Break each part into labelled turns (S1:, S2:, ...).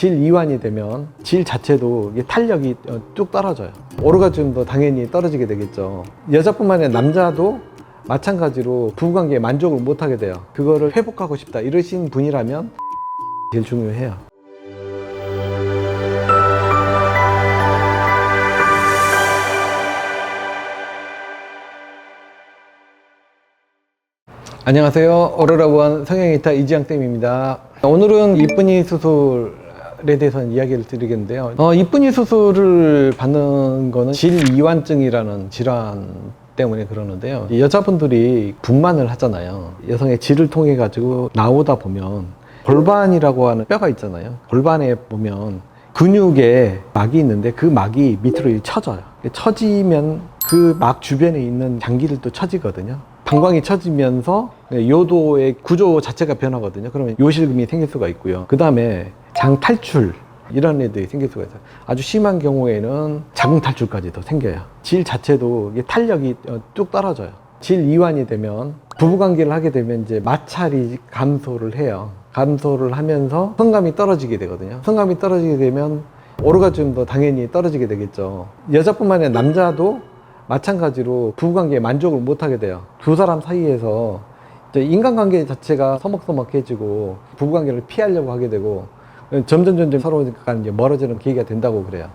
S1: 질 이완이 되면 질 자체도 이게 탄력이 쭉 떨어져요. 오르가즘도 당연히 떨어지게 되겠죠. 여자뿐만 아니라 남자도 마찬가지로 부부관계에 만족을 못하게 돼요. 그거를 회복하고 싶다 이러신 분이라면 제일 중요해요. 안녕하세요. 오로라원 성형외과 이지영쌤입니다. 오늘은 이쁜이 수술에 대해서 이야기를 드리겠는데요. 이쁜이 수술을 받는 거는 질이완증이라는 질환 때문에 그러는데요. 여자분들이 분만을 하잖아요. 여성의 질을 통해 가지고 나오다 보면 골반이라고 하는 뼈가 있잖아요. 골반에 보면 근육에 막이 있는데 그 막이 밑으로 처져요. 처지면 그 막 주변에 있는 장기들도 처지거든요. 방광이 처지면서 요도의 구조 자체가 변하거든요. 그러면 요실금이 생길 수가 있고요. 그 다음에 장 탈출 이런 애들이 생길 수가 있어요. 아주 심한 경우에는 자궁 탈출까지도 생겨요. 질 자체도 이게 탄력이 쭉 떨어져요. 질 이완이 되면 부부관계를 하게 되면 이제 마찰이 감소를 해요. 감소를 하면서 성감이 떨어지게 되거든요. 성감이 떨어지게 되면 오르가즘도 당연히 떨어지게 되겠죠. 여자뿐만 아니라 남자도 마찬가지로 부부관계에 만족을 못하게 돼요. 두 사람 사이에서 인간관계 자체가 서먹서먹해지고 부부관계를 피하려고 하게 되고 점점 서로 이제 멀어지는 계기가 된다고 그래요.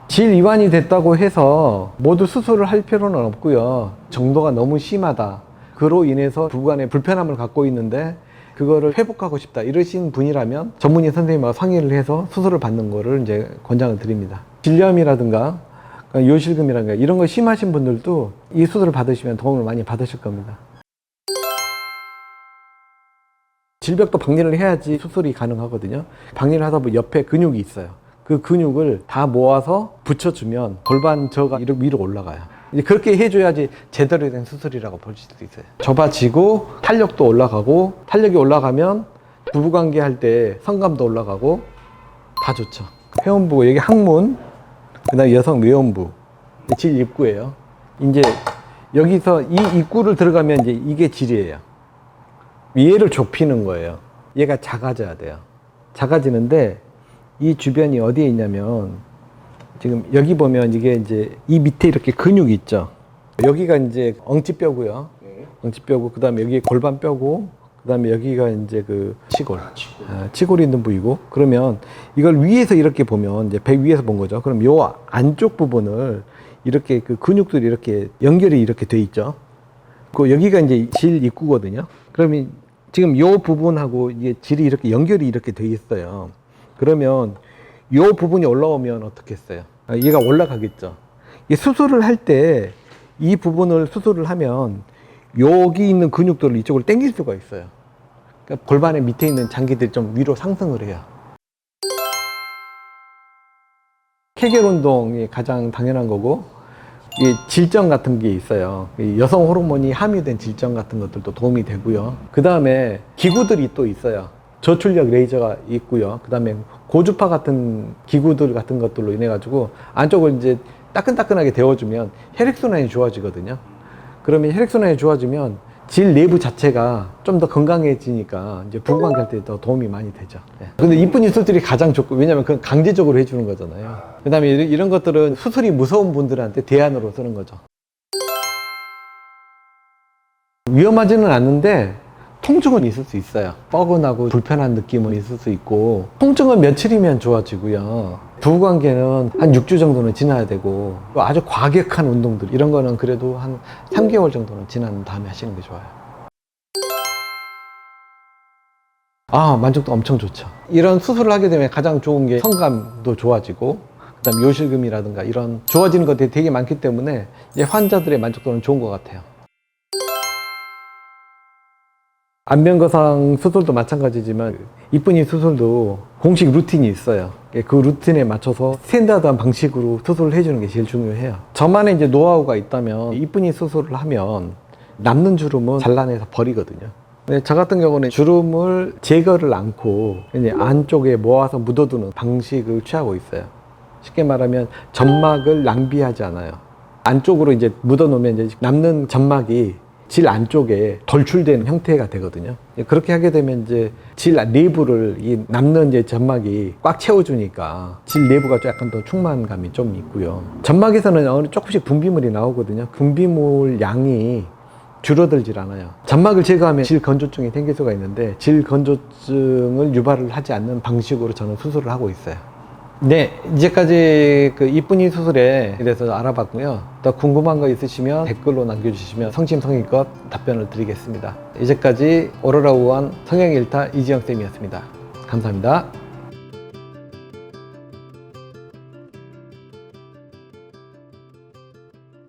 S1: 질 이완이 됐다고 해서 모두 수술을 할 필요는 없고요. 정도가 너무 심하다. 그로 인해서 부부간에 불편함을 갖고 있는데 그거를 회복하고 싶다 이러신 분이라면 전문의 선생님과 상의를 해서 수술을 받는 거를 이제 권장을 드립니다. 질염이라든가 요실금이라든가 이런 거 심하신 분들도 이 수술을 받으시면 도움을 많이 받으실 겁니다. 질벽도 박리를 해야지 수술이 가능하거든요. 박리를 하다 보면 옆에 근육이 있어요. 그 근육을 다 모아서 붙여주면 골반 저가 위로 올라가요. 이제 그렇게 해줘야지 제대로 된 수술이라고 볼 수도 있어요. 좁아지고 탄력도 올라가고, 탄력이 올라가면 부부관계 할 때 성감도 올라가고 다 좋죠. 회원부 여기 항문, 그 다음에 여성 외원부, 질 입구예요. 이제 여기서 이 입구를 들어가면 이제 이게 질이에요. 얘를 좁히는 거예요. 얘가 작아져야 돼요. 작아지는데 이 주변이 어디에 있냐면 지금 여기 보면 이게 이제 이 밑에 이렇게 근육이 있죠. 여기가 이제 엉치뼈고요. 엉치뼈고 그 다음에 여기 골반뼈고 그 다음에 여기가 이제 그 치골이 있는 부위고, 그러면 이걸 위에서 이렇게 보면 이제 배 위에서 본 거죠. 그럼 요 안쪽 부분을 이렇게 그 근육들이 이렇게 연결이 이렇게 돼 있죠. 그 여기가 이제 질 입구거든요. 그러면 지금 요 부분하고 이게 질이 이렇게 연결이 이렇게 돼 있어요. 그러면 요 부분이 올라오면 어떻게 했어요? 얘가 올라가겠죠. 이 수술을 할 때 이 부분을 수술을 하면 여기 있는 근육들을 이쪽으로 당길 수가 있어요. 그러니까 골반의 밑에 있는 장기들이 좀 위로 상승을 해요. 케겔 운동이 가장 당연한 거고, 이 질정 같은 게 있어요. 여성 호르몬이 함유된 질정 같은 것들도 도움이 되고요. 그 다음에 기구들이 또 있어요. 저출력 레이저가 있고요. 그 다음에 고주파 같은 기구들 같은 것들로 인해 가지고 안쪽을 이제 따끈따끈하게 데워주면 혈액순환이 좋아지거든요. 그러면 혈액순환이 좋아지면 질 내부 자체가 좀 더 건강해지니까 이제 부부관계 할 때 더 도움이 많이 되죠. 근데 이쁜이 수술이 가장 좋고, 왜냐면 그건 강제적으로 해주는 거잖아요. 그 다음에 이런 것들은 수술이 무서운 분들한테 대안으로 쓰는 거죠. 위험하지는 않는데 통증은 있을 수 있어요. 뻐근하고 불편한 느낌은 있을 수 있고, 통증은 며칠이면 좋아지고요. 부부관계는 한 6주 정도는 지나야 되고, 아주 과격한 운동들 이런 거는 그래도 한 3개월 정도는 지난 다음에 하시는 게 좋아요. 만족도 엄청 좋죠. 이런 수술을 하게 되면 가장 좋은 게 성감도 좋아지고, 그 다음에 요실금이라든가 이런 좋아지는 것들이 되게 많기 때문에 이제 환자들의 만족도는 좋은 것 같아요. 안면거상 수술도 마찬가지지만 이쁜이 수술도 공식 루틴이 있어요. 그 루틴에 맞춰서 스탠다드한 방식으로 수술을 해주는 게 제일 중요해요. 저만의 이제 노하우가 있다면 이쁜이 수술을 하면 남는 주름은 잘라내서 버리거든요. 근데 저 같은 경우는 주름을 제거를 않고 이제 안쪽에 모아서 묻어두는 방식을 취하고 있어요. 쉽게 말하면 점막을 낭비하지 않아요. 안쪽으로 이제 묻어놓으면 이제 남는 점막이 질 안쪽에 돌출된 형태가 되거든요. 그렇게 하게 되면 이제 질 내부를 이 남는 이제 점막이 꽉 채워주니까 질 내부가 약간 더 충만감이 좀 있고요. 점막에서는 어느 조금씩 분비물이 나오거든요. 분비물 양이 줄어들질 않아요. 점막을 제거하면 질 건조증이 생길 수가 있는데 질 건조증을 유발을 하지 않는 방식으로 저는 수술을 하고 있어요. 네, 이제까지 그 이쁜이 수술에 대해서 알아봤고요. 더 궁금한 거 있으시면 댓글로 남겨주시면 성심성의껏 답변을 드리겠습니다. 이제까지 오로라 우원 성형일타 이지영 쌤이었습니다. 감사합니다.